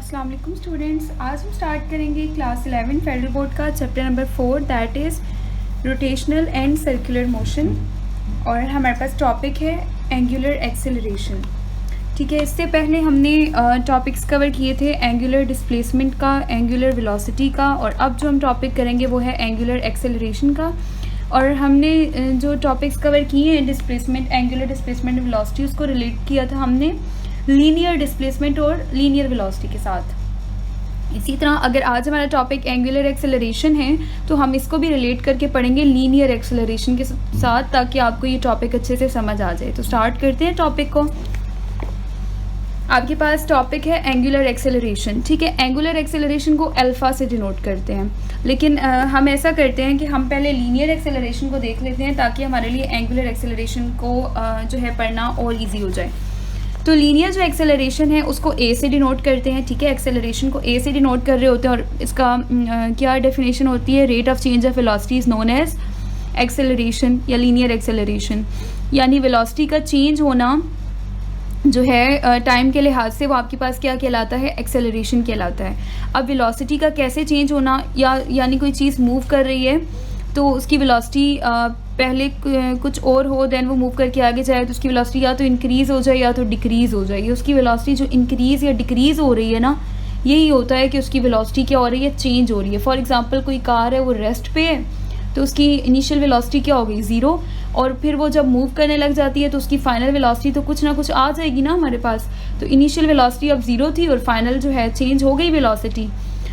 अस्सलाम वालेकुम स्टूडेंट्स, आज हम स्टार्ट करेंगे क्लास 11 फेडरल बोर्ड का chapter number 4 that is rotational and circular motion. और हमारे पास टॉपिक है एंगुलर एक्सेलरेशन। ठीक है, इससे पहले हमने टॉपिक्स कवर किए थे एंगुलर डिस्प्लेसमेंट का, एंगुलर वेलोसिटी का, और अब जो हम टॉपिक करेंगे वो है एंगुलर एक्सेलरेशन का। और हमने जो टॉपिक्स कवर किए हैं डिस्प्लेसमेंट, एंगुलर डिस्प्लेसमेंट, वेलोसिटी, उसको रिलेट किया था हमने लीनियर डिस्प्लेसमेंट और लीनियर वेलोसिटी के साथ। इसी तरह अगर आज हमारा टॉपिक एंगुलर एक्सेलरेशन है तो हम इसको भी रिलेट करके पढ़ेंगे लीनियर एक्सेलरेशन के साथ, ताकि आपको ये टॉपिक अच्छे से समझ आ जाए। तो स्टार्ट करते हैं टॉपिक को। आपके पास टॉपिक है एंगुलर एक्सेलरेशन। ठीक है, एंगुलर एक्सेलरेशन को अल्फ़ा से डिनोट करते हैं, लेकिन हम ऐसा करते हैं कि हम पहले लीनियर एक्सेलरेशन को देख लेते हैं ताकि हमारे लिए एंगुलर एक्सेलरेशन को जो है पढ़ना और ईजी हो जाए। तो लीनियर जो एक्सेलरेशन है उसको ए से डिनोट करते हैं। ठीक है, एक्सेलरेशन को ए से डिनोट कर रहे होते हैं, और इसका क्या डेफिनेशन होती है? Rate of change of velocity is known as acceleration या लीनियर एक्सेलरेशन। यानी वेलोसिटी का चेंज होना जो है टाइम के लिहाज से वो आपके पास क्या कहलाता है? एक्सेलरेशन कहलाता है। अब वेलोसिटी का कैसे चेंज होना, यानी कोई चीज़ मूव कर रही है तो उसकी वेलोसिटी पहले कुछ और हो, देन वो मूव करके आगे जाए तो उसकी वेलोसिटी या तो इंक्रीज़ हो जाए या तो डिक्रीज़ हो जाए। उसकी वेलोसिटी जो इंक्रीज़ या डिक्रीज़ हो रही है ना, यही होता है कि उसकी वेलोसिटी क्या हो रही है? चेंज हो रही है। फॉर एग्जांपल कोई कार है, वो रेस्ट पे है तो उसकी इनिशियल वेलोसिटी क्या हो गई? 0। और फिर वो जब मूव करने लग जाती है तो उसकी फाइनल वेलोसिटी तो कुछ ना कुछ आ जाएगी ना हमारे पास। तो इनिशियल वेलोसिटी अब 0 थी और फाइनल जो है चेंज हो गई वेलोसिटी।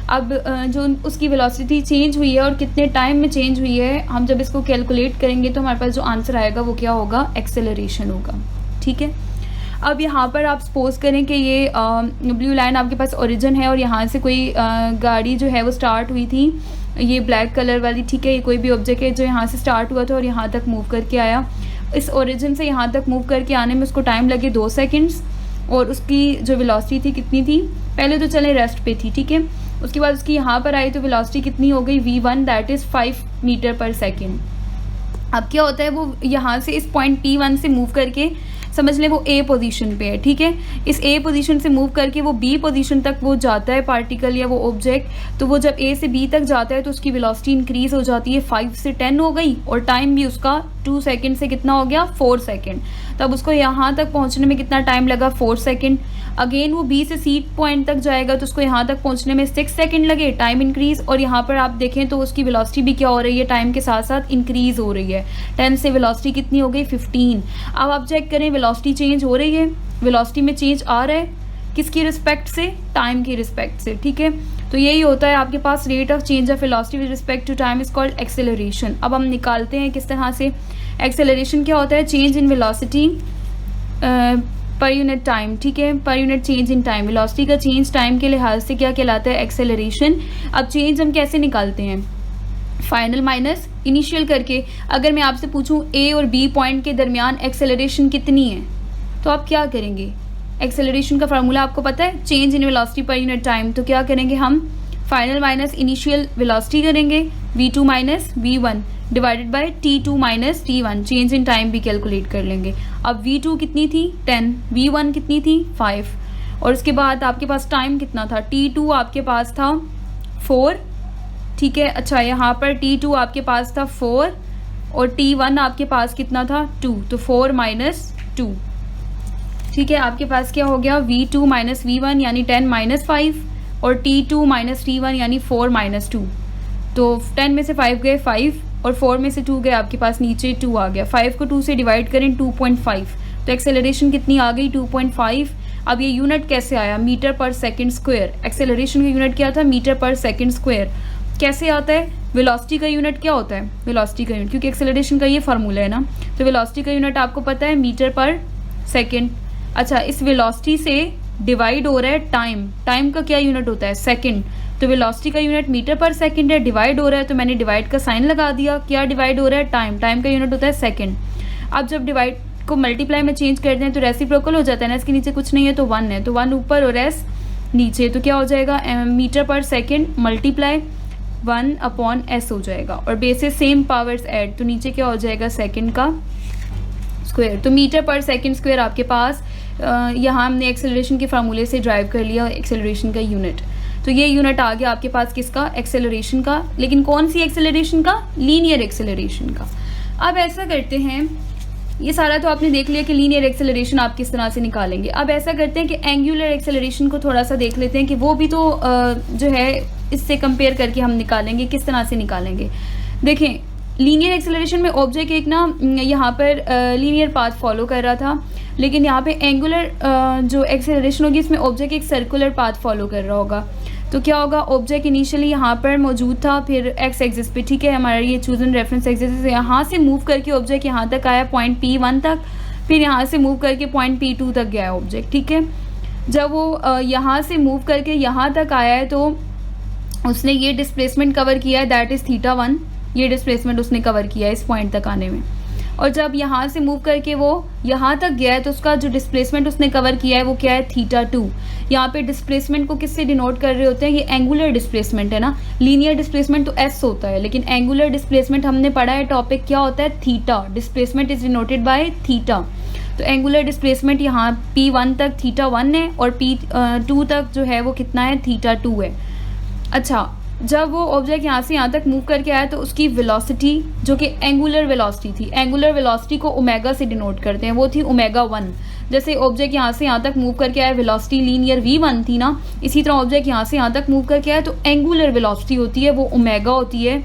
अब जो उसकी वेलोसिटी चेंज हुई है और कितने टाइम में चेंज हुई है, हम जब इसको कैलकुलेट करेंगे तो हमारे पास जो आंसर आएगा वो क्या होगा? एक्सेलरेशन होगा। ठीक है, अब यहाँ पर आप सपोज करें कि ये ब्लू लाइन आपके पास ओरिजिन है और यहाँ से कोई गाड़ी जो है वो स्टार्ट हुई थी, ये ब्लैक कलर वाली। ठीक है, ये कोई भी ऑब्जेक्ट है जो यहाँ से स्टार्ट हुआ था और यहाँ तक मूव करके आया। इस ओरिजिन से यहाँ तक मूव करके आने में उसको टाइम लगे 2 सेकेंड्स, और उसकी जो वेलोसिटी थी कितनी थी? पहले तो चले रेस्ट पे थी। ठीक है, उसके बाद उसकी यहाँ पर आई तो वेलोसिटी कितनी हो गई? v1 दैट इज़ 5 मीटर पर सेकेंड। अब क्या होता है, वो यहाँ से इस पॉइंट P1 से मूव करके, समझ लें वो A पोजीशन पे है। ठीक है, इस A पोजीशन से मूव करके वो B पोजीशन तक वो जाता है पार्टिकल या वो ऑब्जेक्ट। तो वो जब A से B तक जाता है तो उसकी वेलोसिटी इंक्रीज़ हो जाती है, 5 से 10 हो गई, और टाइम भी उसका 2 सेकेंड से कितना हो गया? 4 सेकेंड। तब उसको यहाँ तक पहुँचने में कितना टाइम लगा? 4 सेकेंड। अगेन वो B से C पॉइंट तक जाएगा तो उसको यहाँ तक पहुँचने में 6 सेकेंड लगे, टाइम इंक्रीज़। और यहाँ पर आप देखें तो उसकी वेलोसिटी भी क्या हो रही है? टाइम के साथ साथ इंक्रीज़ हो रही है। 10 से वेलोसिटी कितनी हो गई? 15। अब आप चेक करें, वेलोसिटी चेंज हो रही है, वेलोसिटी में चेंज आ रहा है किसकी रिस्पेक्ट से? टाइम की रिस्पेक्ट से। ठीक है, तो यही होता है आपके पास rate of change of velocity with respect to time is called acceleration. अब हम निकालते हैं किस तरह से। एक्सेलरेशन क्या होता है? Change in velocity per unit time. ठीक है, पर unit change in time, velocity का चेंज टाइम के लिहाज से क्या कहलाता है? एक्सेलरेशन। अब चेंज हम कैसे निकालते हैं? फाइनल माइनस इनिशियल करके। अगर मैं आपसे पूछूं A और B पॉइंट के दरमियान एक्सेलरेशन कितनी है, तो आप क्या करेंगे? एक्सेलरेशन का फार्मूला आपको पता है, change in velocity per unit time. तो क्या करेंगे हम? फाइनल माइनस इनिशियल वेलोसिटी करेंगे, v2 minus v1 divided by t2 minus t1। Change in time भी कैलकुलेट कर लेंगे। अब v2 कितनी थी? 10, v1 कितनी थी? 5, और उसके बाद आपके पास टाइम कितना था? t2 आपके पास था 4। ठीक है, अच्छा यहाँ पर t2 आपके पास था 4 और t1 आपके पास कितना था? 2। तो 4 माइनस 2। ठीक है, आपके पास क्या हो गया? v2 माइनस v1 यानी 10 माइनस 5, और t2 माइनस t1 यानी 4 माइनस 2। तो 10 में से 5 गए 5, और 4 में से 2 गए, आपके पास नीचे 2 आ गया। 5 को 2 से डिवाइड करें 2.5, तो एक्सेलरेशन कितनी आ गई? 2.5। अब ये यूनिट कैसे आया? मीटर पर सेकेंड स्क्वायर। एक्सेलरेशन का यूनिट क्या था? मीटर पर सेकेंड स्क्वायर। कैसे आता है? वेलोसिटी का यूनिट क्या होता है? वेलोसिटी का यूनिट, क्योंकि एक्सेलरेशन का ये फार्मूला है ना, तो वेलोसिटी का यूनिट आपको पता है मीटर पर सेकेंड। अच्छा, इस वेलोसिटी से डिवाइड हो रहा है टाइम। टाइम का क्या यूनिट होता है? सेकेंड। तो वेलोसिटी का यूनिट मीटर पर सेकेंड है, डिवाइड हो रहा है तो मैंने डिवाइड का साइन लगा दिया। क्या डिवाइड हो रहा है? टाइम। टाइम का यूनिट होता है सेकेंड। अब जब डिवाइड को मल्टीप्लाई में चेंज करते हैं तो रेसिप्रोकल हो जाता है ना, इसके नीचे कुछ नहीं है तो 1 है, तो 1 ऊपर और एस नीचे। तो क्या हो जाएगा? मीटर पर सेकेंड मल्टीप्लाई 1/s हो जाएगा, और बेसिस सेम पावर्स ऐड, तो नीचे क्या हो जाएगा? सेकेंड का स्क्वायर। तो मीटर पर सेकेंड स्क्वायर आपके पास यहाँ हमने एक्सेलरेशन के फार्मूले से ड्राइव कर लिया एक्सेलरेशन का यूनिट। तो ये यूनिट आ गया आपके पास किसका, एक्सेलरेशन का। लेकिन कौन सी एक्सेलरेशन का, लीनियर एक्सेलरेशन का। अब ऐसा करते हैं, ये सारा तो आपने देख लिया कि लीनियर एक्सेलरेशन आप किस तरह से निकालेंगे। अब ऐसा करते हैं कि एंगुलर एक्सेलरेशन को थोड़ा सा देख लेते हैं कि वो भी तो जो है इससे कंपेयर करके हम निकालेंगे, किस तरह से निकालेंगे। देखें, लीनियर एक्सेलरेशन में ऑब्जेक्ट एक ना यहाँ पर लीनियर पाथ फॉलो कर रहा था, लेकिन यहाँ पे एंगुलर जो एक्सेलरेशन होगी इसमें ऑब्जेक्ट एक सर्कुलर पाथ फॉलो कर रहा होगा। तो क्या होगा, ऑब्जेक्ट इनिशियली यहाँ पर मौजूद था, फिर एक्स एक्सिस पे, ठीक है, हमारा ये चूजन रेफरेंस एक्सिस, यहाँ से मूव करके ऑब्जेक्ट यहाँ तक आया पॉइंट P1 तक, फिर यहाँ से मूव करके पॉइंट P2 तक गया ऑब्जेक्ट, ठीक है। जब वो यहाँ से मूव करके यहाँ तक आया है तो उसने ये डिस्प्लेसमेंट कवर किया है, दैट इज़ θ1। ये डिस्प्लेसमेंट उसने कवर किया है इस पॉइंट तक आने में। और जब यहाँ से मूव करके वो यहाँ तक गया है तो उसका जो डिस्प्लेसमेंट उसने कवर किया है वो क्या है, θ2। यहाँ पे डिस्प्लेसमेंट को किससे डिनोट कर रहे होते हैं, ये एंगुलर डिस्प्लेसमेंट है ना। लीनियर डिस्प्लेसमेंट तो s होता है, लेकिन एंगुलर डिस्प्लेसमेंट हमने पढ़ा है टॉपिक क्या होता है, theta. Displacement is denoted by theta. तो एंगुलर डिस्प्लेसमेंट यहाँ P1 तक θ1 है और P2 तक जो है वो कितना है, θ2 है। अच्छा, जब वो ऑब्जेक्ट यहाँ से यहाँ तक मूव करके आया तो उसकी वेलोसिटी जो कि एंगुलर वेलोसिटी थी, एंगुलर वेलोसिटी को ओमेगा से डिनोट करते हैं, वो थी ω1। जैसे ऑब्जेक्ट यहाँ से यहाँ तक मूव करके आया, वेलोसिटी लीनियर v1 थी ना, इसी तरह ऑब्जेक्ट यहाँ से यहाँ तक मूव करके आया तो एंगुलर वेलोसिटी होती है वो ओमेगा होती है,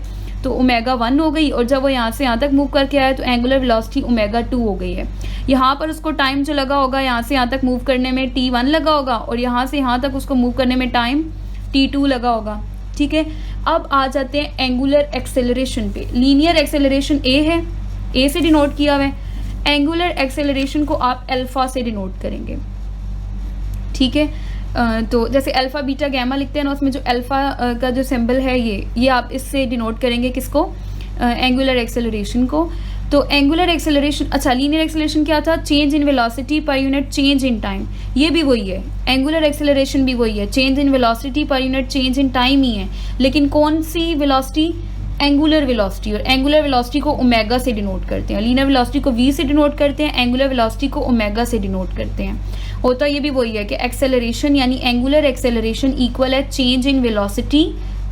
तो ω1 हो गई। और जब वो यहाँ से यहाँ तक मूव करके आया तो एंगुलर वेलोसिटी ω2 हो गई है। यहाँ पर उसको टाइम जो लगा होगा यहाँ से यहाँ तक मूव करने में t1 लगा होगा, और यहाँ से यहाँ तक उसको मूव करने में टाइम t2 लगा होगा, ठीक है। अब आ जाते हैं एंगुलर एक्सेलरेशन पे। लीनियर एक्सेलरेशन a है, a से डिनोट किया हुआ है। एंगुलर एक्सेलरेशन को आप अल्फा से डिनोट करेंगे, ठीक है। तो जैसे अल्फा बीटा गैमा लिखते हैं ना, उसमें जो अल्फा का जो सिंबल है ये आप इससे डिनोट करेंगे किसको, एंगुलर एक्सेलरेशन को। तो एंगुलर एक्सेलरेशन, अच्छा लीनियर एक्सेलरेशन क्या था, change in velocity per unit change in time, ये भी वही है। एंगुलर एक्सेलरेशन भी वही है, change in velocity per unit change in time ही है, लेकिन कौन सी वेलोसिटी, एंगुलर वेलोसिटी। और एंगुलर वेलोसिटी को ओमेगा से डिनोट करते हैं, लीनियर वेलोसिटी को v से डिनोट करते हैं, एंगुलर वेलोसिटी को ओमेगा से डिनोट करते हैं। होता ये भी वही है कि एक्सेलरेशन यानी एंगुलर एक्सेलरेशन इक्वल है change in velocity,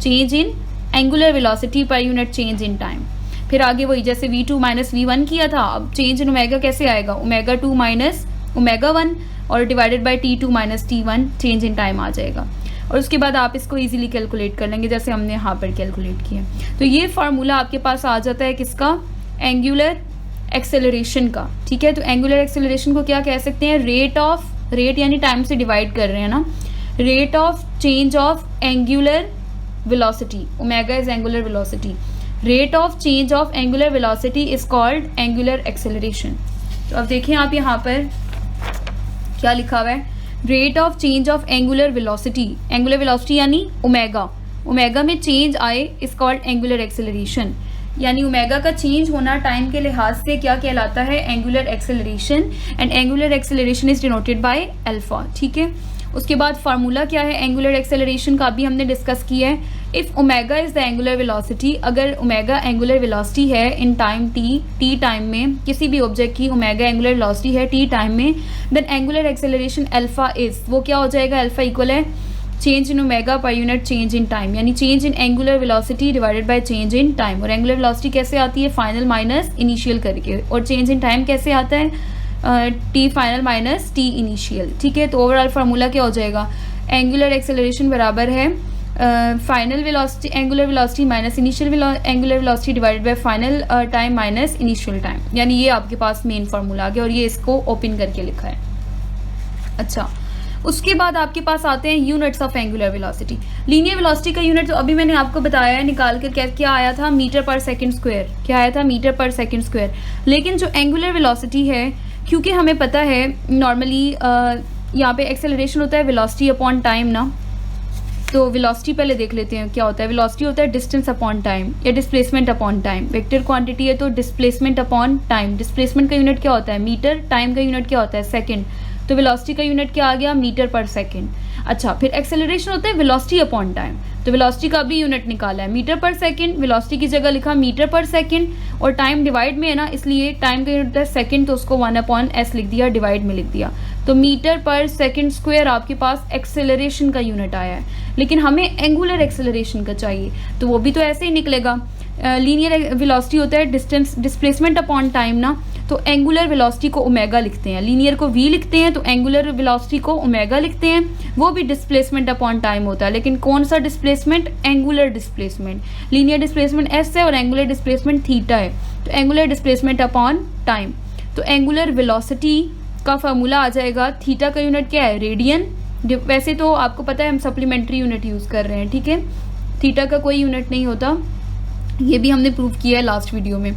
change in angular velocity per unit change in time. फिर आगे वही जैसे v2 माइनस v1 किया था, अब चेंज इन ओमेगा कैसे आएगा, ω2 माइनस ω1 और divided by t2 minus t1, change in time आ जाएगा। और उसके बाद आप इसको इजीली कैलकुलेट कर लेंगे जैसे हमने यहाँ पर कैलकुलेट किया। तो ये फार्मूला आपके पास आ जाता है किसका, एंगुलर एक्सेलरेशन का, ठीक है। तो एंगुलर एक्सेलरेशन को क्या कह सकते हैं, रेट ऑफ, रेट यानी टाइम से डिवाइड कर रहे हैं ना, rate of change of angular velocity, omega is angular velocity, rate of change of angular velocity is called angular acceleration. तो अब देखिए आप यहाँ पर क्या लिखा हुआ है, rate of change of angular velocity, angular velocity यानी ओमेगा, ओमेगा में चेंज आए इज कॉल्ड एंगुलर एक्सेलरेशन, यानी ओमेगा का चेंज होना टाइम के लिहाज से क्या कहलाता है, angular acceleration. And angular acceleration is denoted by alpha, ठीक है। उसके बाद फार्मूला क्या है एंगुलर एक्सेलरेशन का भी हमने डिस्कस किया है। If omega is the angular velocity, अगर ओमेगा एंगुलर वेलोसिटी है इन टाइम टी टाइम में, किसी भी ऑब्जेक्ट की ओमेगा एंगुलर वेलोसिटी है टी टाइम में, then angular acceleration alpha is, वो क्या हो जाएगा, अल्फा इक्वल है change in omega per unit change in time, यानी change in angular velocity divided by change in time. और एंगुलर वेलोसिटी कैसे आती है, फाइनल माइनस इनिशियल करके, और चेंज इन टाइम कैसे आता है, T final minus T initial, ठीक है। तो ओवरऑल फार्मूला क्या हो जाएगा, एंगुलर एक्सेलरेशन बराबर है final velocity, angular velocity minus initial angular velocity divided bye final time minus initial time, यानी ये आपके पास मेन फार्मूला आ गया और ये इसको ओपन करके लिखा है। अच्छा, उसके बाद आपके पास आते हैं units of angular velocity. Linear velocity का यूनिट तो अभी मैंने आपको बताया है निकाल कर, क्या आया था, मीटर पर सेकंड स्क्वायर, क्या आया था, मीटर पर सेकंड स्क्वायर। लेकिन जो एंगुलर वेलोसिटी है, क्योंकि हमें पता है नॉर्मली यहाँ पे एक्सेलरेशन होता है वेलोसिटी अपॉन टाइम ना, तो वेलोसिटी पहले देख लेते हैं क्या होता है। वेलोसिटी होता है डिस्टेंस अपॉन टाइम या displacement upon time. Vector quantity है तो डिस्प्लेसमेंट अपॉन टाइम, डिस्प्लेसमेंट का यूनिट क्या होता है, मीटर, टाइम का यूनिट क्या होता है, सेकंड, तो वेलोसिटी का यूनिट क्या आ गया, मीटर पर सेकंड। अच्छा, फिर एक्सेलरेशन होता है वेलोसिटी अपॉन टाइम, तो वेलोसिटी का भी यूनिट निकाला है मीटर पर सेकंड, वेलोसिटी की जगह लिखा मीटर पर सेकंड, और टाइम डिवाइड में है ना, इसलिए टाइम का यूनिट होता है सेकंड, तो उसको 1/s लिख दिया, डिवाइड में लिख दिया। तो मीटर पर सेकंड स्क्वायर आपके पास एक्सेलरेशन का यूनिट आया है, लेकिन हमें एंगुलर एक्सेलरेशन का चाहिए, तो वो भी तो ऐसे ही निकलेगा। लीनियर वेलोसिटी होता है डिस्टेंस डिस्प्लेसमेंट अपॉन टाइम ना, तो एंगुलर वेलोसिटी को ओमेगा लिखते हैं, लीनियर को वी लिखते हैं, तो एंगुलर वेलोसिटी को ओमेगा लिखते हैं, वो भी डिस्प्लेसमेंट अपॉन टाइम होता है, लेकिन कौन सा displacement? Angular displacement. Linear displacement S है और एंगुलर डिस्प्लेसमेंट थीटा है, तो एंगुलर डिस्प्लेसमेंट अपॉन टाइम। तो एंगुलर वेलोसिटी का फार्मूला आ जाएगा, थीटा का यूनिट क्या है? रेडियन। वैसे तो आपको पता है हम सप्लीमेंट्री यूनिट यूज़ कर रहे हैं, ठीक है, थीटा का कोई यूनिट नहीं होता, ये भी हमने प्रूव किया है लास्ट वीडियो में।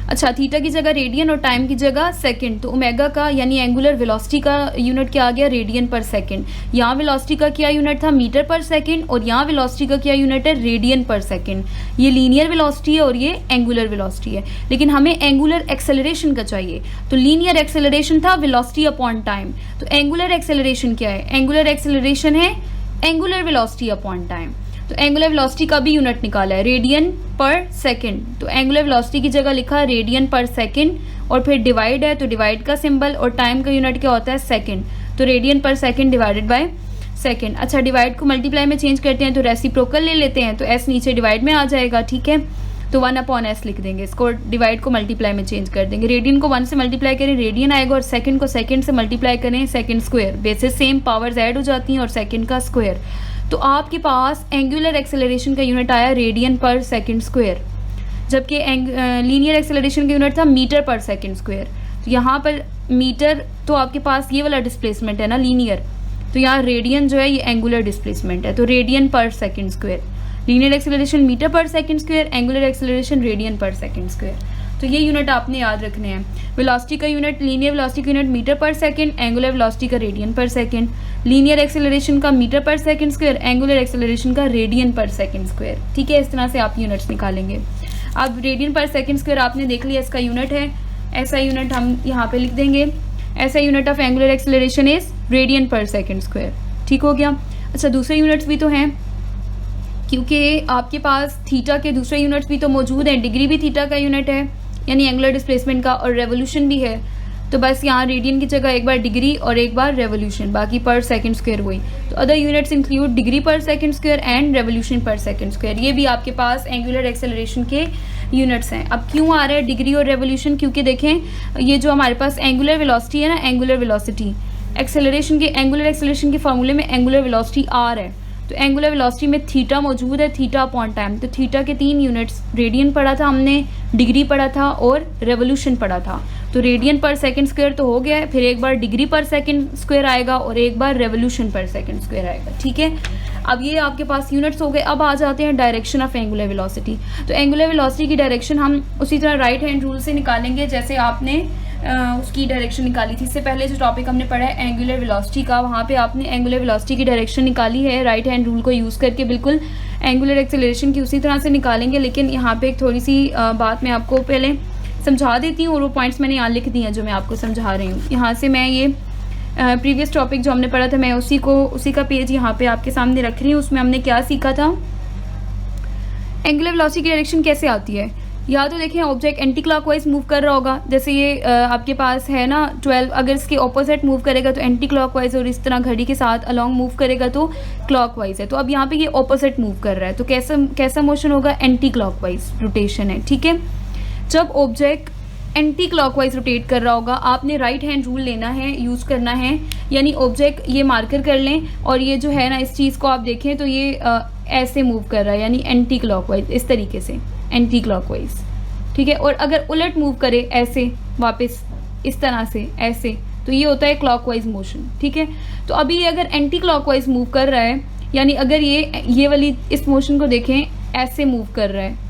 अच्छा, थीटा की जगह रेडियन और टाइम की जगह सेकंड, तो ओमेगा का यानी एंगुलर वेलोसिटी का यूनिट क्या आ गया? Radian per second. यहाँ वेलोसिटी का क्या यूनिट था? मीटर पर सेकंड, और यहाँ वेलोसिटी का क्या यूनिट है? Radian per second. ये लीनियर वेलोसिटी है और ये एंगुलर वेलोसिटी है, लेकिन हमें एंगुलर एक्सेलरेशन का चाहिए। तो लीनियर एक्सेलरेशन था वेलोसिटी अपॉन टाइम, तो एंगुलर एक्सेलरेशन क्या है? एंगुलर एक्सेलरेशन है एंगुलर वेलोसिटी अपॉन टाइम। तो एंगुलर वेलोसिटी का भी यूनिट निकाला है, रेडियन पर सेकंड, तो एंगुलर वेलोसिटी की जगह लिखा रेडियन पर सेकंड, और फिर डिवाइड है तो डिवाइड का सिंबल, और टाइम का यूनिट क्या होता है? सेकंड, तो radian per second divided by second. अच्छा, डिवाइड को मल्टीप्लाई में चेंज करते हैं तो रेसिप्रोकल ले लेते हैं, तो एस नीचे डिवाइड में आ जाएगा, ठीक है, तो 1/s लिख देंगे, इसको डिवाइड को मल्टीप्लाई में चेंज कर देंगे। रेडियन को 1 से मल्टीप्लाई करें रेडियन आएगा, और सेकंड को सेकंड से मल्टीप्लाई करें second square, basis same, powers add हो जाती हैं, और सेकंड का स्क्वायर। तो आपके पास एंगुलर एक्सेलरेशन का यूनिट आया रेडियन पर सेकंड स्क्वायर, जबकि लीनियर एक्सेलरेशन का यूनिट था मीटर पर सेकंड स्क्वायर। तो यहाँ पर मीटर तो आपके पास ये वाला डिस्प्लेसमेंट है ना लीनियर, तो यहाँ रेडियन जो है ये एंगुलर डिस्प्लेसमेंट है, तो radian per second square. Linear acceleration metre per second square, angular acceleration radian per second square. तो ये यूनिट आपने याद रखने हैं। वेलोसिटी का यूनिट, लीनियर वेलोसिटी का unit metre per second, angular velocity का radian per second, linear acceleration का metre per second square, angular acceleration का रेडियन पर सेकंड स्क्वायर, ठीक है, इस तरह से आप यूनिट्स निकालेंगे। अब रेडियन पर सेकंड स्क्वायर आपने देख लिया, इसका यूनिट है, ऐसा यूनिट हम यहाँ पे लिख देंगे, ऐसा unit of angular acceleration is radian per second square, ठीक हो गया। अच्छा, दूसरे यूनिट्स भी तो हैं, क्योंकि आपके पास थीटा के दूसरे यूनिट्स भी तो मौजूद हैं, डिग्री भी थीटा का यूनिट है यानी एंगुलर डिस्प्लेसमेंट का, और रेवोल्यूशन भी है, तो बस यहाँ रेडियन की जगह एक बार डिग्री और एक बार रेवोल्यूशन, बाकी पर सेकंड स्क्वायर हुई। तो अदर यूनिट्स इंक्लूड डिग्री पर सेकंड स्क्वायर एंड रेवोल्यूशन पर सेकंड स्क्वायर, ये भी आपके पास एंगुलर एक्सेलरेशन के यूनिट्स हैं। अब क्यों आ रहा है डिग्री और रेवोल्यूशन? क्योंकि देखें ये जो हमारे पास एंगुलर वेलोसिटी है ना, एंगुलर वेलोसिटी एक्सेलरेशन के, एंगुलर एक्सेलरेशन के फॉर्मूले में एंगुलर वेलोसिटी आर है, तो एंगुलर वेलोसिटी में थीटा मौजूद है, थीटा अपॉन टाइम, तो थीटा के 3 यूनिट्स, रेडियन पढ़ा था हमने, डिग्री पढ़ा था और रेवोल्यूशन पढ़ा था। तो रेडियन पर सेकंड स्क्वायर तो हो गया है, फिर एक बार डिग्री पर सेकंड स्क्वायर आएगा और एक बार रेवोल्यूशन पर सेकंड स्क्वायर आएगा, ठीक है। अब ये आपके पास यूनिट्स हो गए। अब आ जाते हैं डायरेक्शन ऑफ एंगुलर वेलोसिटी। तो एंगुलर वेलोसिटी की डायरेक्शन हम उसी तरह राइट हैंड रूल से निकालेंगे जैसे आपने उसकी डायरेक्शन निकाली थी। इससे पहले जो टॉपिक हमने पढ़ा है एंगुलर वेलोसिटी का, वहाँ पे आपने एंगुलर वेलोसिटी की डायरेक्शन निकाली है राइट हैंड रूल को यूज़ करके, बिल्कुल एंगुलर एक्सेलरेशन की उसी तरह से निकालेंगे। लेकिन यहाँ पे एक थोड़ी सी बात मैं आपको पहले समझा देती हूँ, और वो पॉइंट्स मैंने यहाँ लिख दिए हैं जो मैं आपको समझा रही हूँ। यहाँ से मैं ये प्रीवियस टॉपिक जो हमने पढ़ा था मैं उसी का पेज यहाँ पे आपके सामने रख रही हूँ। उसमें हमने क्या सीखा था, एंगुलर वेलोसिटी की डायरेक्शन कैसे आती है। या तो देखें ऑब्जेक्ट एंटी क्लॉकवाइज मूव कर रहा होगा, जैसे ये आपके पास है ना 12, अगर इसके ऑपोजिट मूव करेगा तो एंटी क्लॉकवाइज, और इस तरह घड़ी के साथ अलॉन्ग मूव करेगा तो क्लॉकवाइज है। तो अब यहाँ पे ये ऑपोजिट मूव कर रहा है, तो कैसा मोशन होगा, एंटी क्लॉकवाइज रोटेशन है, ठीक है। जब ऑब्जेक्ट एंटी क्लॉकवाइज रोटेट कर रहा होगा, आपने राइट हैंड रूल लेना है, यूज़ करना है, यानी ऑब्जेक्ट ये मार्कर कर लें और ये जो है ना इस चीज़ को आप देखें तो ये ऐसे मूव कर रहा है, यानी एंटी क्लॉकवाइज, इस तरीके से एंटी क्लॉकवाइज, ठीक है। और अगर उलट मूव करे ऐसे वापस इस तरह से ऐसे, तो ये होता है क्लॉकवाइज मोशन, ठीक है। तो अभी अगर एंटी क्लॉकवाइज मूव कर रहा है, यानी अगर ये वाली इस मोशन को देखें ऐसे मूव कर रहा है,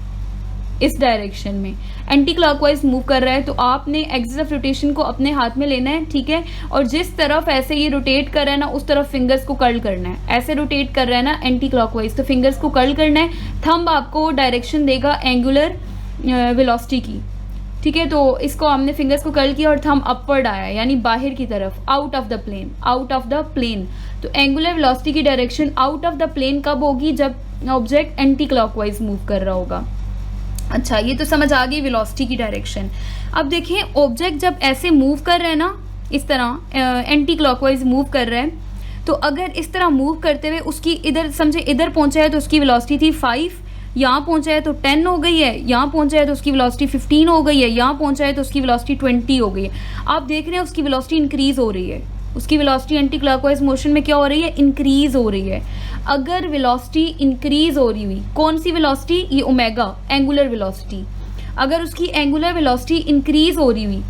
इस डायरेक्शन में एंटी क्लॉकवाइज मूव कर रहा है, तो आपने एक्सिस ऑफ रोटेशन को अपने हाथ में लेना है, ठीक है। और जिस तरफ ऐसे ये रोटेट कर रहा है ना उस तरफ फिंगर्स को कर्ल करना है। ऐसे रोटेट कर रहा है ना एंटी क्लॉकवाइज, तो फिंगर्स को कर्ल करना है। थंब आपको डायरेक्शन देगा एंगुलर वेलोसिटी की, ठीक है। तो इसको हमने फिंगर्स को कर्ल किया और थंब अपवर्ड आया, यानी बाहर की तरफ, out of the plane, out of the plane. तो एंगुलर वेलोसिटी की direction out of the plane कब होगी, जब ऑब्जेक्ट एंटी क्लॉकवाइज मूव कर रहा होगा। अच्छा, ये तो समझ आ गई वेलोसिटी की डायरेक्शन। अब देखें ऑब्जेक्ट जब ऐसे मूव कर रहे हैं ना, इस तरह एंटी क्लॉकवाइज मूव कर रहा है, तो अगर इस तरह मूव करते हुए उसकी इधर समझे इधर पहुंचा है तो उसकी वेलोसिटी थी 5, यहाँ पहुंचा है तो 10 हो गई है, यहाँ पहुंचा है तो उसकी वेलोसिटी 15 हो गई है, यहाँ पहुंचा है तो उसकी वेलोसिटी 20 हो गई है। आप देख रहे हैं उसकी वेलोसिटी इंक्रीज हो रही है, उसकी वेलोसिटी एंटी क्लॉकवाइज मोशन में क्या हो रही है, इंक्रीज हो रही है। अगर वेलोसिटी इंक्रीज हो रही हुई, कौन सी वेलोसिटी, ये ओमेगा एंगुलर वेलोसिटी, अगर उसकी एंगुलर वेलोसिटी इंक्रीज हो रही हुई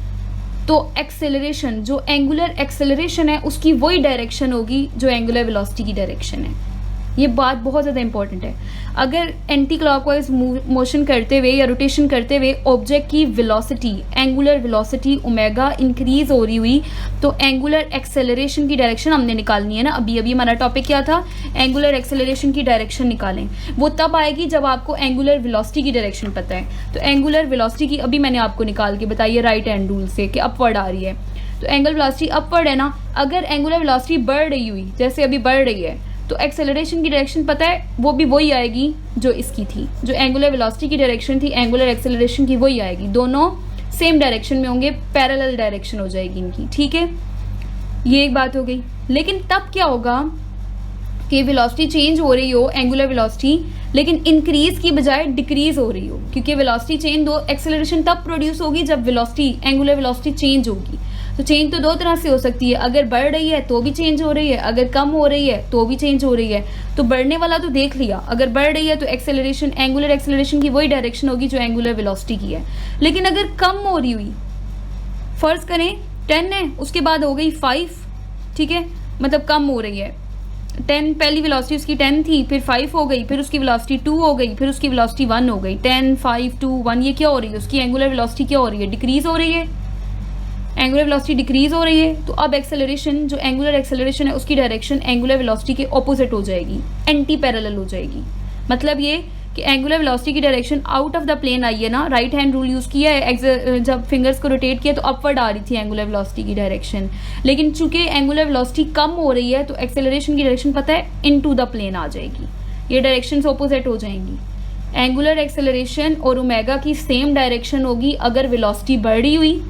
तो एक्सेलरेशन, जो एंगुलर एक्सेलरेशन है उसकी वही डायरेक्शन होगी जो एंगुलर वेलोसिटी की डायरेक्शन है। ये बात बहुत ज़्यादा इंपॉर्टेंट है। अगर एंटी क्लॉकवाइज मोशन करते हुए या रोटेशन करते हुए ऑब्जेक्ट की velocity, angular velocity omega increase हो रही हुई तो एंगुलर एक्सेलरेशन की डायरेक्शन हमने निकालनी है ना। अभी हमारा टॉपिक क्या था, एंगुलर एक्सेलरेशन की डायरेक्शन निकालें। वो तब आएगी जब आपको एंगुलर वेलोसिटी की डायरेक्शन पता है। तो एंगुलर वेलोसिटी की अभी मैंने आपको निकाल के बताई है राइट हैंड रूल से कि अपवर्ड आ रही है, तो एंगुलर वेलोसिटी अपवर्ड है ना। अगर एंगुलर वेलोसिटी बढ़ रही हुई, जैसे अभी बढ़ रही है, तो एक्सेलरेशन की डायरेक्शन पता है, वो भी वही आएगी जो इसकी थी, जो एंगुलर वेलोसिटी की डायरेक्शन थी, एंगुलर एक्सेलरेशन की वही आएगी। दोनों सेम डायरेक्शन में होंगे, पैरेलल डायरेक्शन हो जाएगी इनकी, ठीक है। ये एक बात हो गई। लेकिन तब क्या होगा कि वेलोसिटी चेंज हो रही हो, एंगुलर वेलोसिटी, लेकिन इंक्रीज की बजाय डिक्रीज हो रही हो, क्योंकि वेलोसिटी चेंज दो, एक्सेलरेशन तब प्रोड्यूस होगी जब वेलोसिटी, एंगुलर वेलोसिटी चेंज होगी। तो चेंज तो दो तरह से हो सकती है, अगर बढ़ रही है तो भी चेंज हो रही है, अगर कम हो रही है तो भी चेंज हो रही है। तो बढ़ने वाला तो देख लिया, अगर बढ़ रही है तो एक्सेलरेशन, एंगुलर एक्सेलरेशन की वही डायरेक्शन होगी जो एंगुलर वेलोसिटी की है। लेकिन अगर कम हो रही हुई, फर्ज करें 10 है, उसके बाद हो गई 5, ठीक है, मतलब कम हो रही है। 10 पहली वेलोसिटी उसकी 10 थी, फिर 5 हो गई, फिर उसकी वेलोसिटी 2 हो गई, फिर उसकी वेलोसिटी 1 हो गई। 10, 5, 2, 1, ये क्या हो रही है, उसकी एंगुलर वेलोसिटी क्या हो रही है, डिक्रीज हो रही है। एंगुलर वेलोसिटी डिक्रीज हो रही है, तो अब एक्सेलरेशन, जो एंगुलर एक्सेलरेशन है उसकी डायरेक्शन एंगुलर वेलोसिटी के ऑपोजिट हो जाएगी, एंटी पैरेलल हो जाएगी। मतलब ये कि एंगुलर वेलोसिटी की direction out of the plane आई है ना, राइट हैंड रूल यूज़ किया है, जब फिंगर्स को रोटेट किया तो अपवर्ड आ रही थी एंगुलर वेलोसिटी की डायरेक्शन। लेकिन चूंकि एंगुलर वेलोसिटी कम हो रही है तो एक्सेलरेशन की डायरेक्शन पता है, इनटू द प्लेन आ जाएगी, ये डायरेक्शंस ऑपोजिट हो जाएंगी। एंगुलर एक्सेलरेशन और ओमेगा की सेम डायरेक्शन होगी अगर वेलोसिटी बढ़ रही हुई,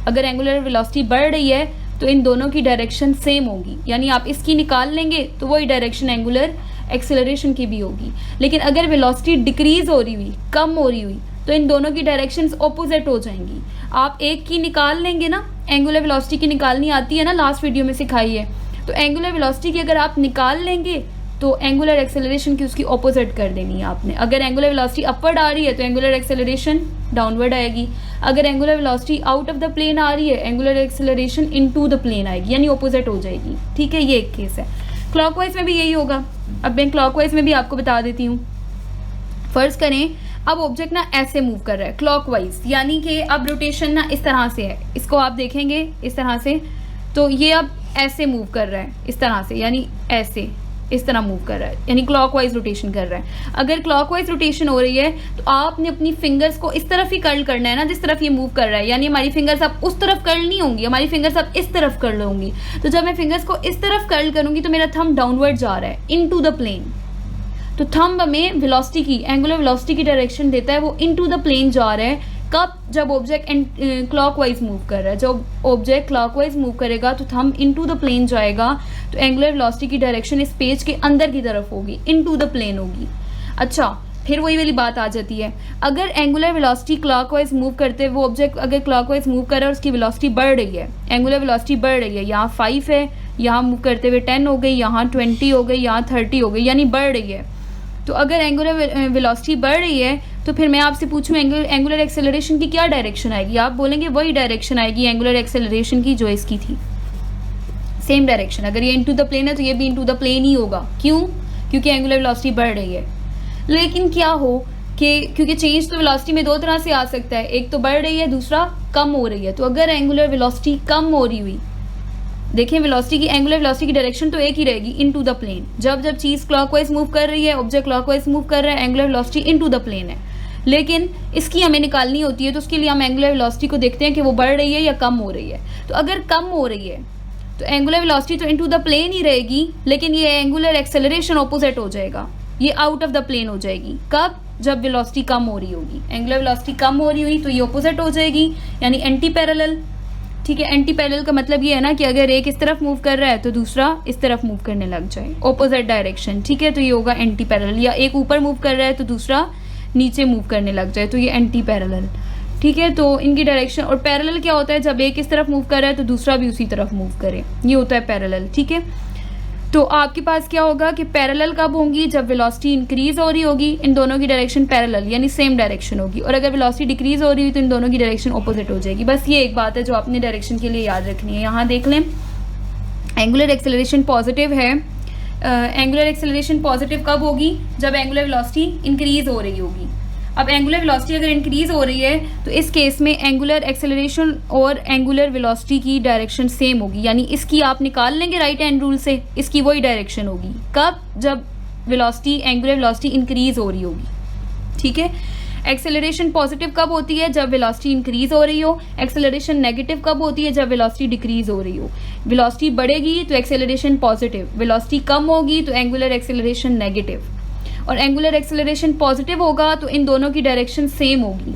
अगर एंगुलर वेलोसिटी बढ़ रही है तो इन दोनों की डायरेक्शन सेम होगी, यानी आप इसकी निकाल लेंगे तो वही डायरेक्शन एंगुलर एक्सेलरेशन की भी होगी। लेकिन अगर वेलोसिटी डिक्रीज हो रही हुई, कम हो रही हुई, तो इन दोनों की डायरेक्शंस ऑपोजिट हो जाएंगी। आप एक की निकाल लेंगे ना, एंगुलर वेलोसिटी की निकालनी आती है ना, लास्ट वीडियो में सिखाई है, तो एंगुलर वेलोसिटी की अगर आप निकाल लेंगे तो एंगुलर एक्सेलरेशन की उसकी ऑपोजिट कर देनी है आपने। अगर एंगुलर वेलोसिटी अपवर्ड आ रही है तो एंगुलर एक्सेलरेशन डाउनवर्ड आएगी, अगर angular velocity out of the plane आ रही है angular acceleration into the plane आएगी, यानी ऑपोजिट हो जाएगी, ठीक है। ये एक केस है। क्लॉकवाइज में भी यही होगा। अब मैं क्लॉकवाइज में भी आपको बता देती हूँ। फर्ज करें अब ऑब्जेक्ट ना ऐसे मूव कर रहा है क्लॉकवाइज, यानी कि अब रोटेशन ना इस तरह से है, इसको आप देखेंगे इस तरह से, तो ये अब ऐसे मूव कर रहा है इस तरह से, यानी ऐसे इस तरह मूव कर रहा है, यानी क्लॉकवाइज रोटेशन कर रहा है। अगर क्लॉकवाइज रोटेशन हो रही है तो आपने अपनी फिंगर्स को इस तरफ ही कर्ल करना है ना, जिस तरफ ये मूव कर रहा है, यानी हमारी फिंगर्स अब उस तरफ कर्ल नहीं होंगी, हमारी फिंगर्स अब इस तरफ कर्ल होंगी। तो जब मैं फिंगर्स को इस तरफ कर्ल करूंगी तो मेरा थंब डाउनवर्ड जा रहा है इनटू द प्लेन, तो थंब हमें वेलोसिटी की, एंगुलर वेलोसिटी की डायरेक्शन देता है, वो इनटू द प्लेन जा रहा है। कब, जब ऑब्जेक्ट क्लॉकवाइज मूव कर रहा है, जब ऑब्जेक्ट क्लॉकवाइज मूव करेगा तो थंब इनटू द प्लेन जाएगा, तो एंगुलर वेलोसिटी की डायरेक्शन इस पेज के अंदर की तरफ होगी, इनटू द प्लेन होगी। अच्छा, फिर वही वाली बात आ जाती है, अगर एंगुलर वेलोसिटी क्लॉकवाइज मूव करते वो ऑब्जेक्ट अगर क्लॉकवाइज मूव कर रहा है, उसकी वेलोसिटी बढ़ रही है, एंगुलर वेलोसिटी बढ़ रही है, यहाँ 5 है, यहाँ मूव करते हुए 10 हो गई, यहाँ 20 हो गई, यहाँ 30 हो गई, यानी बढ़ रही है। तो अगर एंगुलर वेलोसिटी बढ़ रही है तो फिर मैं आपसे पूछूं एंगुलर एक्सेलरेशन की क्या डायरेक्शन आएगी, आप बोलेंगे वही डायरेक्शन आएगी एंगुलर एक्सेलरेशन की जो इसकी थी, सेम डायरेक्शन। अगर ये इनटू द प्लेन है तो ये भी इनटू द प्लेन ही होगा। क्यों? क्योंकि एंगुलर वेलोसिटी बढ़ रही है। लेकिन क्या हो कि क्योंकि चेंज तो वेलोसिटी में दो तरह से आ सकता है, एक तो बढ़ रही है, दूसरा कम हो रही है। तो अगर एंगुलर वेलोसिटी कम हो रही हुई, देखें वेलोसिटी की, एंगुलर वेलोसिटी की डायरेक्शन तो एक ही रहेगी, इनटू द प्लेन। जब चीज़ क्लॉकवाइज मूव कर रही है, ऑब्जेक्ट क्लॉकवाइज मूव कर रहा है, angular velocity into the plane है। लेकिन इसकी हमें निकालनी होती है, तो उसके लिए हम एंगुलर वेलोसिटी को देखते हैं कि वो बढ़ रही है या कम हो रही है। तो अगर कम हो रही है तो एंगुलर वेलोसिटी तो इनटू द प्लेन ही रहेगी, लेकिन ये एंगुलर एक्सेलरेशन ऑपोजिट हो जाएगा, ये आउट ऑफ द प्लेन हो जाएगी। कब? जब वेलोसिटी कम हो रही होगी। एंगुलर वेलोसिटी कम हो रही हुई तो ये ऑपोजिट हो जाएगी, यानी एंटी पैरेलल। ठीक है। एंटी पैरेलल का मतलब ये है ना कि अगर एक इस तरफ मूव कर रहा है तो दूसरा इस तरफ मूव करने लग जाए, ऑपोजिट डायरेक्शन। ठीक है, तो ये होगा एंटी पैरेलल। या एक ऊपर मूव कर रहा है तो दूसरा नीचे मूव करने लग जाए, तो ये एंटी पैरेलल। ठीक है, तो इनकी डायरेक्शन। और पैरेलल क्या होता है, जब एक इस तरफ मूव कर रहा है तो दूसरा भी उसी तरफ मूव करे, ये होता है पैरेलल। ठीक है, तो आपके पास क्या होगा कि पैरेलल कब होंगी, जब वेलोसिटी इंक्रीज हो रही होगी, इन दोनों की डायरेक्शन पैरेलल यानी सेम डायरेक्शन होगी, और अगर वेलोसिटी डिक्रीज हो रही हुई तो इन दोनों की डायरेक्शन ऑपोजिट हो जाएगी। बस ये एक बात है जो आपने डायरेक्शन के लिए याद रखनी है। यहाँ देख लें, एंगुलर एक्सेलरेशन पॉजिटिव है। एंगुलर एक्सेलरेशन पॉजिटिव कब होगी, जब एंगुलर वेलोसिटी इंक्रीज हो रही होगी। अब एंगुलर वेलोसिटी अगर इंक्रीज हो रही है तो इस केस में एंगुलर एक्सेलरेशन और एंगुलर वेलोसिटी की डायरेक्शन सेम होगी, यानी इसकी आप निकाल लेंगे राइट हैंड रूल से, इसकी वही डायरेक्शन होगी। कब, जब वेलोसिटी, एंगुलर वेलोसिटी इंक्रीज हो रही होगी। ठीक है, एक्सेलरेशन पॉजिटिव कब होती है, जब वेलोसिटी इंक्रीज हो रही हो। एक्सेलरेशन नेगेटिव कब होती है, जब वेलोसिटी डिक्रीज हो रही हो। वेलोसिटी बढ़ेगी तो एक्सेलरेशन पॉजिटिव, वेलोसिटी कम होगी तो एंगुलर एक्सेलरेशन नेगेटिव। और एंगुलर एक्सेलरेशन पॉजिटिव होगा तो इन दोनों की डायरेक्शन सेम होगी,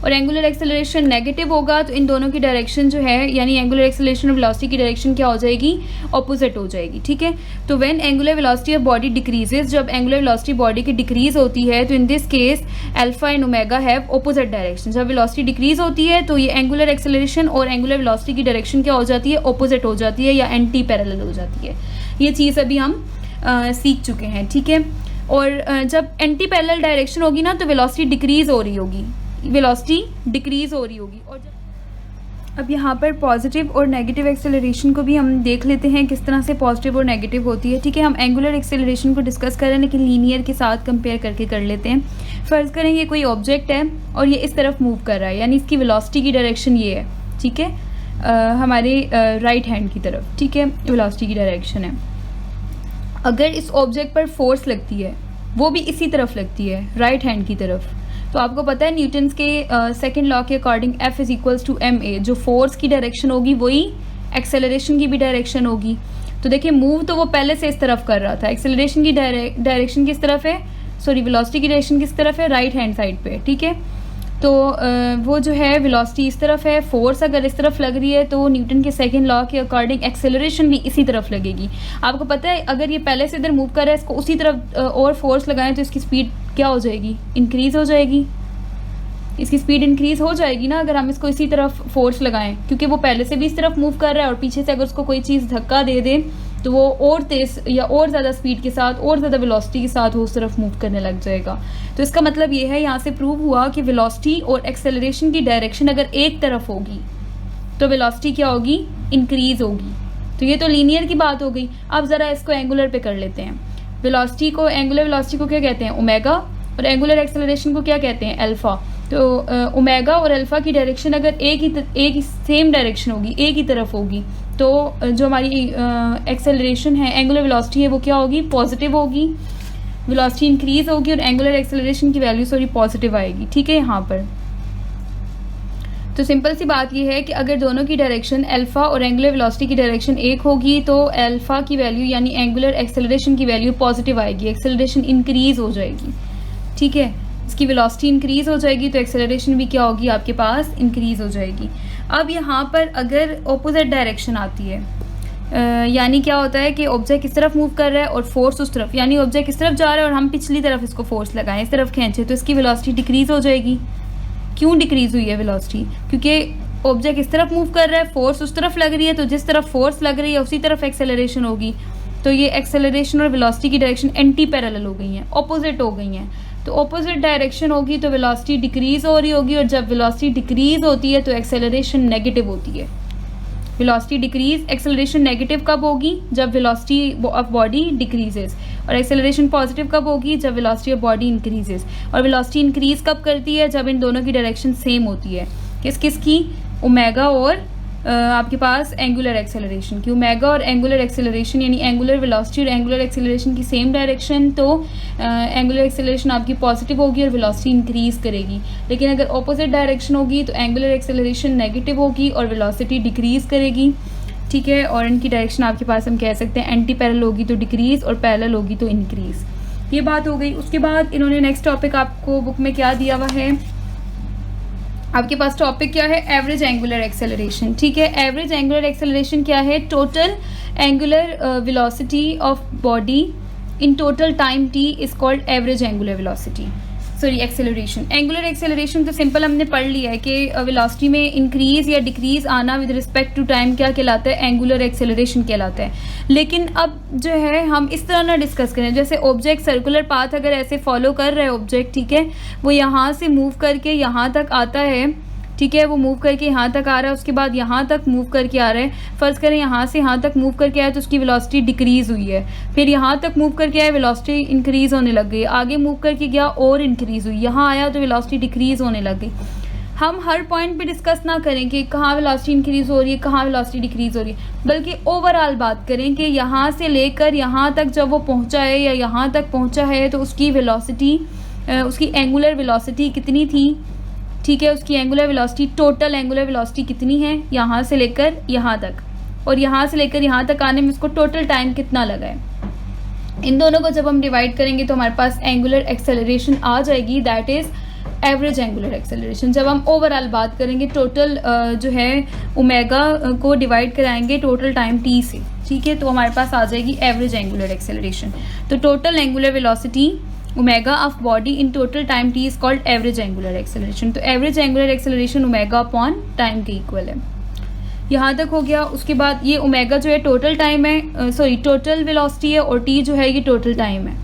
और एंगुलर एक्सेलरेशन नेगेटिव होगा तो इन दोनों की डायरेक्शन जो है, यानी एंगुलर एक्सेलरेशन और वेलोसिटी की डायरेक्शन क्या हो जाएगी, ऑपोजिट हो जाएगी। ठीक है, तो when angular velocity of body decreases, जब एंगुलर वेलोसिटी बॉडी की डिक्रीज होती है तो in this case alpha and omega have opposite direction. जब वेलोसिटी डिक्रीज होती है तो ये एंगुलर एक्सेलरेशन और एंगुलर वेलोसिटी की डायरेक्शन क्या हो जाती है, ऑपोजिट हो जाती है या एंटी पैरेलल हो जाती है। ये चीज़ अभी हम सीख चुके हैं। ठीक है, और जब एंटी पैरेलल डायरेक्शन होगी ना तो वेलोसिटी डिक्रीज हो रही होगी, वेलोसिटी डिक्रीज हो रही होगी। और जब अब यहाँ पर पॉजिटिव और नेगेटिव एक्सेलरेशन को भी हम देख लेते हैं किस तरह से पॉजिटिव और नेगेटिव होती है। ठीक है, हम एंगुलर एक्सेलरेशन को डिस्कस कर रहे हैं लेकिन लीनियर के साथ कंपेयर करके कर लेते हैं। फ़र्ज़ करें ये कोई ऑब्जेक्ट है और ये इस तरफ मूव कर रहा है, यानी इसकी वेलोसिटी की डायरेक्शन ये है। ठीक है, हमारे राइट हैंड की तरफ। ठीक है, वेलोसिटी की डायरेक्शन है। अगर इस ऑब्जेक्ट पर फोर्स लगती है, वो भी इसी तरफ लगती है, राइट हैंड की तरफ, तो आपको पता है न्यूटन्स के सेकंड लॉ के according F is equals to ma, जो फोर्स की डायरेक्शन होगी वही एक्सेलरेशन की भी डायरेक्शन होगी। तो देखिए, मूव तो वो पहले से इस तरफ कर रहा था, एक्सेलरेशन की डायरेक्शन किस तरफ है, सॉरी वेलोसिटी की डायरेक्शन किस तरफ है, राइट हैंड साइड पे। ठीक है, तो वो जो है वेलोसिटी इस तरफ है, फोर्स अगर इस तरफ लग रही है तो न्यूटन के सेकंड लॉ के अकॉर्डिंग एक्सेलरेशन भी इसी तरफ लगेगी। आपको पता है अगर ये पहले से इधर मूव कर रहा है, इसको उसी तरफ और फोर्स लगाएं तो इसकी स्पीड क्या हो जाएगी, इंक्रीज हो जाएगी। इसकी स्पीड इंक्रीज हो जाएगी ना अगर हम इसको इसी तरफ फोर्स लगाएं, क्योंकि वो पहले से भी इस तरफ मूव कर रहा है और पीछे से अगर उसको कोई चीज़ धक्का दे दे तो वो और तेज या और ज़्यादा स्पीड के साथ और ज़्यादा वेलोसिटी के साथ वो उस तरफ मूव करने लग जाएगा। तो इसका मतलब ये है, यहाँ से प्रूव हुआ कि वेलोसिटी और एक्सेलरेशन की डायरेक्शन अगर एक तरफ होगी तो वेलोसिटी क्या होगी, इंक्रीज होगी। तो ये तो लीनियर की बात हो गई। अब ज़रा इसको एंगुलर पे कर लेते हैं। वेलोसिटी को, एंगुलर वेलोसिटी को क्या कहते हैं, ओमेगा, और एंगुलर एक्सेलरेशन को क्या कहते हैं, अल्फा। तो ओमेगा और अल्फा की डायरेक्शन अगर एक ही सेम डायरेक्शन होगी, एक ही तरफ होगी, तो जो हमारी एक्सेलरेशन है, एंगुलर वेलोसिटी है, वो क्या होगी, पॉजिटिव होगी। वेलोसिटी इंक्रीज होगी और एंगुलर एक्सेलरेशन की वैल्यू सॉरी पॉजिटिव आएगी। ठीक है, यहाँ पर तो सिंपल सी बात ये है कि अगर दोनों की डायरेक्शन अल्फा और एंगुलर वेलोसिटी की डायरेक्शन एक होगी तो अल्फा की वैल्यू यानी एंगुलर एक्सेलरेशन की वैल्यू पॉजिटिव आएगी, एक्सेलरेशन इंक्रीज हो जाएगी। ठीक है, इसकी वेलोसिटी इंक्रीज हो जाएगी तो एक्सेलरेशन भी क्या होगी आपके पास, इंक्रीज हो जाएगी। अब यहाँ पर अगर ऑपोजिट डायरेक्शन आती है, यानी क्या होता है कि ऑब्जेक्ट इस तरफ मूव कर रहा है और फोर्स उस तरफ, यानी ऑब्जेक्ट इस तरफ जा रहा है और हम पिछली तरफ इसको फोर्स लगाएं, इस तरफ खींचे, तो इसकी वेलोसिटी डिक्रीज हो जाएगी। क्यों डिक्रीज हुई है वेलोसिटी, क्योंकि ऑब्जेक्ट इस तरफ मूव कर रहा है, फोर्स उस तरफ लग रही है, तो जिस तरफ फोर्स लग रही है उसी तरफ एक्सेलरेशन होगी। तो ये एक्सेलरेशन और वेलोसिटी की डायरेक्शन एंटी पैरेलल हो गई हैं, ऑपोजिट हो गई हैं। तो ऑपोजिट डायरेक्शन होगी तो वेलोसिटी डिक्रीज हो रही होगी, और जब वेलोसिटी डिक्रीज होती है तो एक्सेलरेशन नेगेटिव होती है। वेलोसिटी डिक्रीज, एक्सेलरेशन नेगेटिव कब होगी, जब वेलोसिटी ऑफ बॉडी डिक्रीजेस, और एक्सेलरेशन पॉजिटिव कब होगी, जब वेलोसिटी ऑफ बॉडी इंक्रीजेस। और वेलोसिटी इंक्रीज कब करती है, जब इन दोनों की डायरेक्शन सेम होती है। किस किस की, ओमेगा और आपके पास एंगुलर एक्सेलरेशन की। ओमेगा और एंगुलर एक्सेलरेशन यानी एंगुलर वेलोसिटी और एंगुलर एक्सेलरेशन की सेम डायरेक्शन, तो एंगुलर एक्सेलरेशन आपकी पॉजिटिव होगी और वेलोसिटी इंक्रीज करेगी। लेकिन अगर ऑपोजिट डायरेक्शन होगी तो एंगुलर एक्सेलरेशन नेगेटिव होगी और वेलोसिटी डिक्रीज करेगी। ठीक है, और इनकी डायरेक्शन आपके पास हम कह सकते हैं एंटी पैरेलल होगी तो डिक्रीज और पैरेलल होगी तो इंक्रीज। ये बात हो गई। उसके बाद इन्होंने नेक्स्ट टॉपिक आपको बुक में क्या दिया हुआ है, आपके पास टॉपिक क्या है, एवरेज एंगुलर एक्सेलरेशन। ठीक है, एवरेज एंगुलर एक्सेलरेशन क्या है, total angular velocity of body in total time t is called average angular velocity, sorry acceleration. Angular acceleration तो सिंपल हमने पढ़ लिया है कि वेलोसिटी में इंक्रीज या डिक्रीज आना विद रिस्पेक्ट टू टाइम क्या कहलाता है, एंगुलर एक्सेलरेशन कहलाता है। लेकिन अब जो है हम इस तरह ना डिस्कस करें, जैसे ऑब्जेक्ट सर्कुलर पाथ अगर ऐसे फॉलो कर रहे हैं ऑब्जेक्ट, ठीक है, वो यहाँ से मूव करके यहाँ तक आता है, ठीक है, वो मूव करके यहाँ तक आ रहा है, उसके बाद यहाँ तक मूव करके आ रहा है। फ़र्ज़ करें यहाँ से यहाँ तक मूव करके आया तो उसकी वेलोसिटी डिक्रीज़ हुई है, फिर यहाँ तक मूव करके आया वेलोसिटी इंक्रीज़ होने लग गई, आगे मूव करके गया और इंक्रीज़ हुई, यहाँ आया तो वेलोसिटी डिक्रीज़ होने लग गई। हम हर पॉइंट पे डिस्कस ना करें कि कहाँ वेलोसिटी इंक्रीज़ हो रही है, कहाँ वेलोसिटी डिक्रीज़ हो रही है, बल्कि ओवरऑल बात करें कि यहाँ से लेकर यहाँ तक जब वो पहुँचा है या यहाँ तक पहुँचा है तो उसकी वेलोसिटी, उसकी एंगुलर वेलोसिटी कितनी थी। ठीक है, उसकी angular velocity, total angular velocity कितनी है यहाँ से लेकर यहाँ तक, और यहाँ से लेकर यहाँ तक आने में उसको टोटल टाइम कितना लगा है। इन दोनों को जब हम डिवाइड करेंगे तो हमारे पास एंगुलर एक्सेलरेशन आ जाएगी, that is average angular acceleration. जब हम ओवरऑल बात करेंगे टोटल जो है ओमेगा को डिवाइड कराएंगे टोटल टाइम t से, ठीक है, तो हमारे पास आ जाएगी एवरेज एंगुलर एक्सेलरेशन। तो total angular velocity omega of body in total time t is called average angular acceleration. तो average angular acceleration omega upon time के इक्वल है। यहाँ तक हो गया। उसके बाद ये ओमेगा जो है टोटल टाइम है, सॉरी टोटल वेलोसिटी है, और t जो है ये टोटल टाइम है।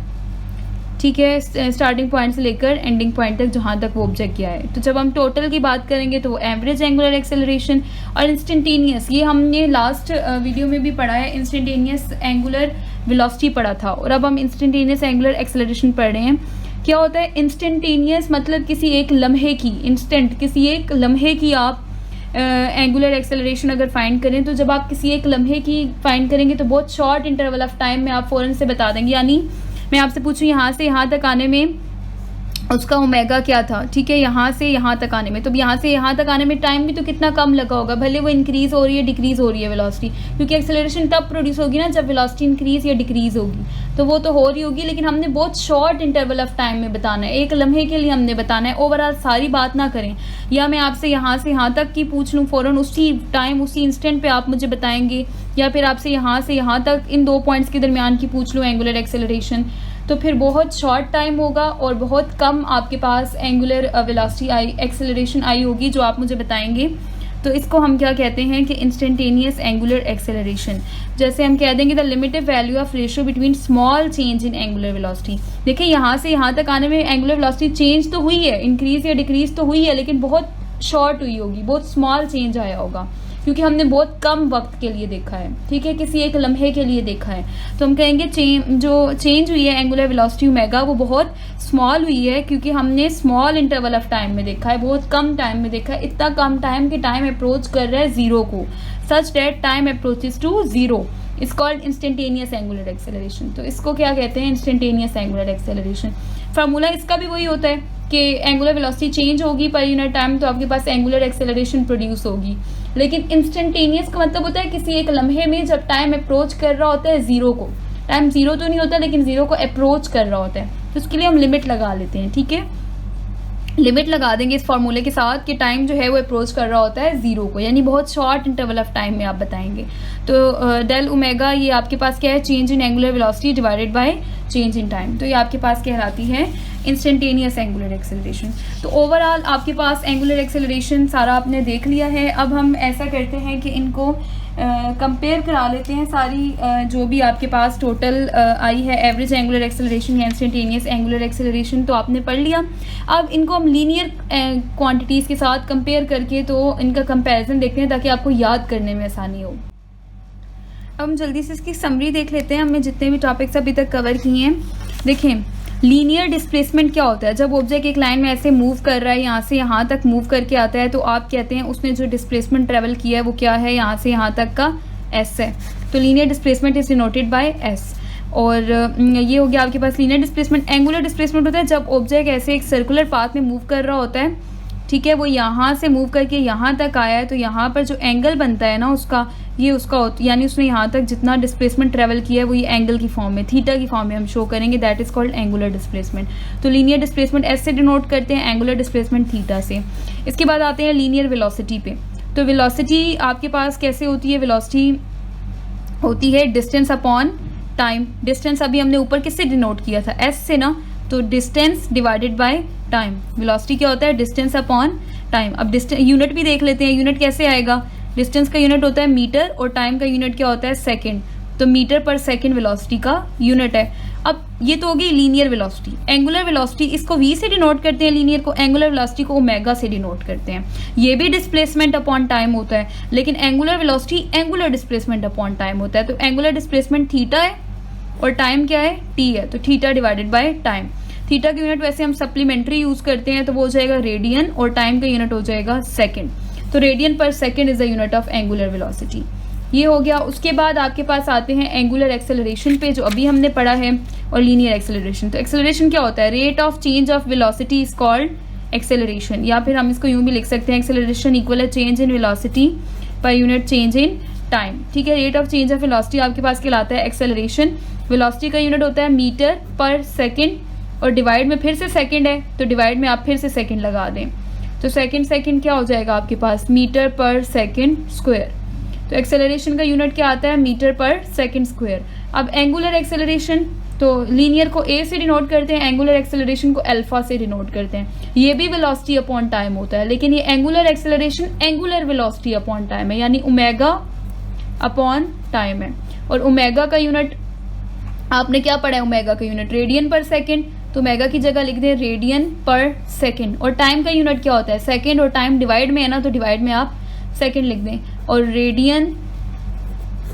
ठीक है, स्टार्टिंग पॉइंट से लेकर एंडिंग पॉइंट तक जहाँ तक वो ऑब्जेक्ट किया है। तो जब हम टोटल की बात करेंगे तो वो एवरेज एंगुलर एक्सेलरेशन। और इंस्टेंटेनियस, ये हमने लास्ट वीडियो में भी पढ़ा है, इंस्टेंटेनियस एंगुलर वेलोसिटी पढ़ा था, और अब हम इंस्टेंटेनियस एंगुलर एक्सेलरेशन पढ़ रहे हैं। क्या होता है इंस्टेंटेनियस, मतलब किसी एक लम्हे की, इंस्टेंट किसी एक लम्हे की आप एंगुलर एक्सेलरेशन अगर फाइंड करें, तो जब आप किसी एक लम्हे की फाइंड करेंगे तो बहुत शॉर्ट इंटरवल ऑफ टाइम में आप फ़ौरन से बता देंगे। यानी मैं आपसे पूछूं यहाँ से यहाँ तक आने में उसका ओमेगा क्या था, ठीक है, यहाँ से यहाँ तक आने में, तो यहाँ से यहाँ तक आने में टाइम भी तो कितना कम लगा होगा, भले वो इंक्रीज़ हो रही है डिक्रीज़ हो रही है वेलोसिटी, क्योंकि एक्सेलरेशन तब प्रोड्यूस होगी ना जब वेलोसिटी इंक्रीज़ या डिक्रीज़ होगी, तो वो तो हो रही होगी, लेकिन हमने बहुत शॉर्ट इंटरवल ऑफ टाइम में बताना है, एक लम्हे के लिए हमने बताना है, ओवरऑल सारी बात ना करें। या मैं आपसे यहाँ से यहाँ तक की पूछ लूँ फ़ौरन उसी टाइम उसी इंस्टेंट पे आप मुझे बताएंगे, या फिर आपसे यहाँ से यहाँ तक इन दो पॉइंट्स के दरमियान की पूछ लूँ एंगुलर एक्सेलरेशन, तो फिर बहुत शॉर्ट टाइम होगा और बहुत कम आपके पास एंगुलर वेलोसिटी आई, एक्सेलरेशन आई होगी जो आप मुझे बताएंगे। तो इसको हम क्या कहते हैं कि इंस्टेंटेनियस एंगुलर एक्सेलरेशन। जैसे हम कह देंगे the limitive value of ratio between small change in angular velocity. देखिए यहाँ से यहाँ तक आने में एंगुलर वेलोसिटी चेंज तो हुई है, इंक्रीज या डिक्रीज तो हुई है, लेकिन बहुत शॉर्ट हुई होगी, बहुत स्मॉल चेंज आया होगा, क्योंकि हमने बहुत कम वक्त के लिए देखा है, ठीक है, किसी एक लम्हे के लिए देखा है। तो हम कहेंगे जो चेंज हुई है एंगुलर वेलोसिटी ओमेगा वो बहुत स्मॉल हुई है, क्योंकि हमने स्मॉल इंटरवल ऑफ टाइम में देखा है, बहुत कम टाइम में देखा है, इतना कम टाइम कि टाइम अप्रोच कर रहा है जीरो को, such that time approaches to zero is called instantaneous angular acceleration. तो इसको क्या कहते हैं, इंस्टेंटेनियस एंगुलर एक्सेलरेशन। फार्मूला इसका भी वही होता है कि एंगुलर वेलोसिटी चेंज होगी पर यूनिट टाइम, तो आपके पास एंगुलर एक्सेलरेशन प्रोड्यूस होगी। लेकिन इंस्टेंटेनियस का मतलब होता है किसी एक लम्हे में जब टाइम अप्रोच कर रहा होता है जीरो को, टाइम जीरो तो नहीं होता लेकिन जीरो को अप्रोच कर रहा होता है, तो उसके लिए हम लिमिट लगा लेते हैं, ठीक है, लिमिट लगा देंगे इस फॉर्मूले के साथ कि टाइम जो है वो अप्रोच कर रहा होता है जीरो को, यानी बहुत शॉर्ट इंटरवल ऑफ टाइम में आप बताएंगे। तो डेल ओमेगा ये आपके पास क्या है, change in angular velocity divided by change in time, तो ये आपके पास कहलाती है इंस्टेंटेनियस एंगुलर एक्सेलरेशन। तो ओवरऑल आपके पास एंगुलर एक्सेलरेशन सारा आपने देख लिया है। अब हम ऐसा करते हैं कि इनको कंपेयर करा लेते हैं, सारी जो भी आपके पास टोटल आई है एवरेज एंगुलर एक्सेलरेशन या इंस्टेंटेनियस एंगुलर एक्सेलरेशन तो आपने पढ़ लिया। अब इनको हम लीनियर क्वांटिटीज़ के साथ कंपेयर करके तो इनका कंपैरिजन देखते हैं ताकि आपको याद करने में आसानी हो। अब हम जल्दी से इसकी समरी देख लेते हैं, हमने जितने भी टॉपिक्स अभी तक कवर किए हैं। देखें लीनियर डिस्प्लेसमेंट क्या होता है, जब ऑब्जेक्ट एक लाइन में ऐसे मूव कर रहा है, यहाँ से यहाँ तक मूव करके आता है, तो आप कहते हैं उसने जो डिस्प्लेसमेंट ट्रेवल किया है वो क्या है, यहाँ से यहाँ तक का s है, तो linear displacement is denoted by s। और ये हो गया आपके पास लीनियर डिस्प्लेसमेंट। एंगुलर डिस्प्लेसमेंट होता है जब ऑब्जेक्ट ऐसे एक सर्कुलर पाथ में मूव कर रहा होता है, ठीक है, वो यहाँ से मूव करके यहाँ तक आया है, तो यहाँ पर जो एंगल बनता है ना उसका, ये उसका यानी उसने यहाँ तक जितना डिस्प्लेसमेंट ट्रेवल किया है वो ये एंगल की फॉर्म में, थीटा की फॉर्म में हम शो करेंगे, that is called angular displacement. तो लीनियर डिस्प्लेसमेंट एस से डिनोट करते हैं, एंगुलर डिस्प्लेसमेंट थीटा से। इसके बाद आते हैं लीनियर वेलोसिटी पे। तो वेलोसिटी आपके पास कैसे होती है? वेलोसिटी होती है डिस्टेंस अपॉन टाइम। डिस्टेंस अभी हमने ऊपर किससे डिनोट किया था? एस से ना, तो distance divided by time. Velocity क्या होता है? Distance upon time. अब डिस्टेंस यूनिट भी देख लेते हैं, यूनिट कैसे आएगा? डिस्टेंस का यूनिट होता है मीटर और टाइम का यूनिट क्या होता है? सेकंड। तो मीटर पर सेकंड वेलोसिटी का यूनिट है। अब ये तो होगी लीनियर वेलोसिटी। एंगुलर वेलोसिटी, इसको v से डिनोट करते हैं लीनियर को, एंगुलर वेलोसिटी को ओमेगा से डिनोट करते हैं। ये भी डिस्प्लेसमेंट अपॉन टाइम होता है, लेकिन angular velocity angular displacement upon time होता है। तो एंगुलर डिस्प्लेसमेंट थीटा है और टाइम क्या है? t है। तो theta divided by time. Theta का यूनिट वैसे हम सप्लीमेंट्री यूज करते हैं, तो वो हो जाएगा रेडियन और टाइम का यूनिट हो जाएगा सेकेंड। तो रेडियन पर second is the unit of angular velocity. ये हो गया। उसके बाद आपके पास आते हैं एंगुलर एक्सेलरेशन पे, जो अभी हमने पढ़ा है, और लीनियर एक्सेलरेशन। तो एक्सेलरेशन क्या होता है? Rate of change of velocity is called acceleration, या फिर हम इसको यूं भी लिख सकते हैं, एक्सेलरेशन इक्वल है change in velocity per unit change in time. ठीक है, rate of change of velocity आपके पास कहलाता है एक्सेलरेशन। वेलोसिटी का यूनिट होता है मीटर पर सेकेंड, और डिवाइड में फिर से सेकेंड है, तो डिवाइड में आप फिर से सेकेंड लगा दें, तो सेकेंड क्या हो जाएगा आपके पास? मीटर पर सेकेंड स्क्वायर। तो एक्सेलरेशन का यूनिट क्या आता है? मीटर पर सेकेंड स्क्वायर। अब एंगुलर एक्सेलरेशन, तो लीनियर को a से डिनोट करते हैं, एंगुलर एक्सेलरेशन को अल्फा से डिनोट करते हैं। ये भी वेलोसिटी अपॉन टाइम होता है, लेकिन ये angular acceleration angular velocity upon time है, यानी ओमेगा अपॉन टाइम है। और ओमेगा का यूनिट आपने क्या पढ़ा है? ओमेगा का यूनिट रेडियन पर सेकेंड, तो ओमेगा की जगह लिख दें रेडियन पर सेकेंड। और टाइम का यूनिट क्या होता है? सेकेंड, और टाइम डिवाइड में है ना, तो डिवाइड में आप सेकेंड लिख दें। और रेडियन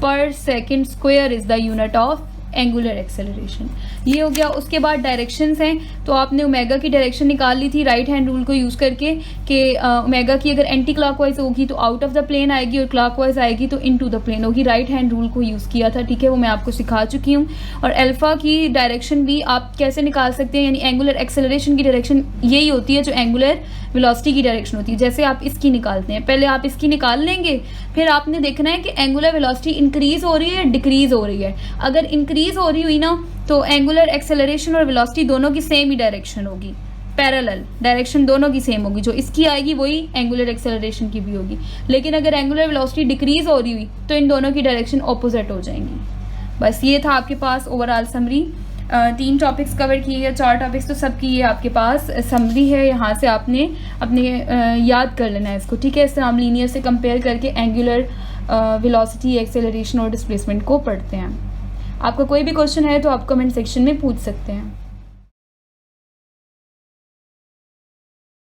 पर second square is the unit of angular acceleration. ये हो गया। उसके बाद डायरेक्शंस हैं, तो आपने ओमेगा की डायरेक्शन निकाल ली थी राइट हैंड रूल को यूज करके, कि ओमेगा की अगर एंटी क्लॉकवाइज होगी तो आउट ऑफ द प्लेन आएगी, और क्लॉकवाइज आएगी तो इनटू द प्लेन होगी। राइट हैंड रूल को यूज किया था, ठीक है, वो मैं आपको सिखा चुकी हूँ। और अल्फा की डायरेक्शन भी आप कैसे निकाल सकते हैं, यानी एंगुलर एक्सेलरेशन की डायरेक्शन यही होती है जो एंगुलर वेलोसिटी की डायरेक्शन होती है। जैसे आप इसकी निकालते हैं, पहले आप इसकी निकाल लेंगे, फिर आपने देखना है कि एंगुलर वेलोसिटी इंक्रीज हो रही है या डिक्रीज हो रही है। अगर इंक्रीज हो रही हुई ना, तो एंगुलर एक्सेलरेशन और वेलोसिटी दोनों की सेम ही डायरेक्शन होगी, पैरेलल डायरेक्शन दोनों की सेम होगी। जो इसकी आएगी वही एंगुलर एक्सेलरेशन की भी होगी। लेकिन अगर एंगुलर वेलोसिटी डिक्रीज हो रही हुई तो इन दोनों की डायरेक्शन ऑपोजिट हो जाएंगी। बस ये था आपके पास ओवरऑल समरी। 3 टॉपिक्स कवर किए या 4 टॉपिक्स, तो सबकी ये आपके पास समरी है। यहाँ से आपने अपने याद कर लेना है इसको, ठीक है। इससे हम लीनियर से कंपेयर करके एंगुलर वेलोसिटी, एक्सेलरेशन और डिस्प्लेसमेंट को पढ़ते हैं। आपका कोई भी क्वेश्चन है तो आप कमेंट सेक्शन में पूछ सकते हैं।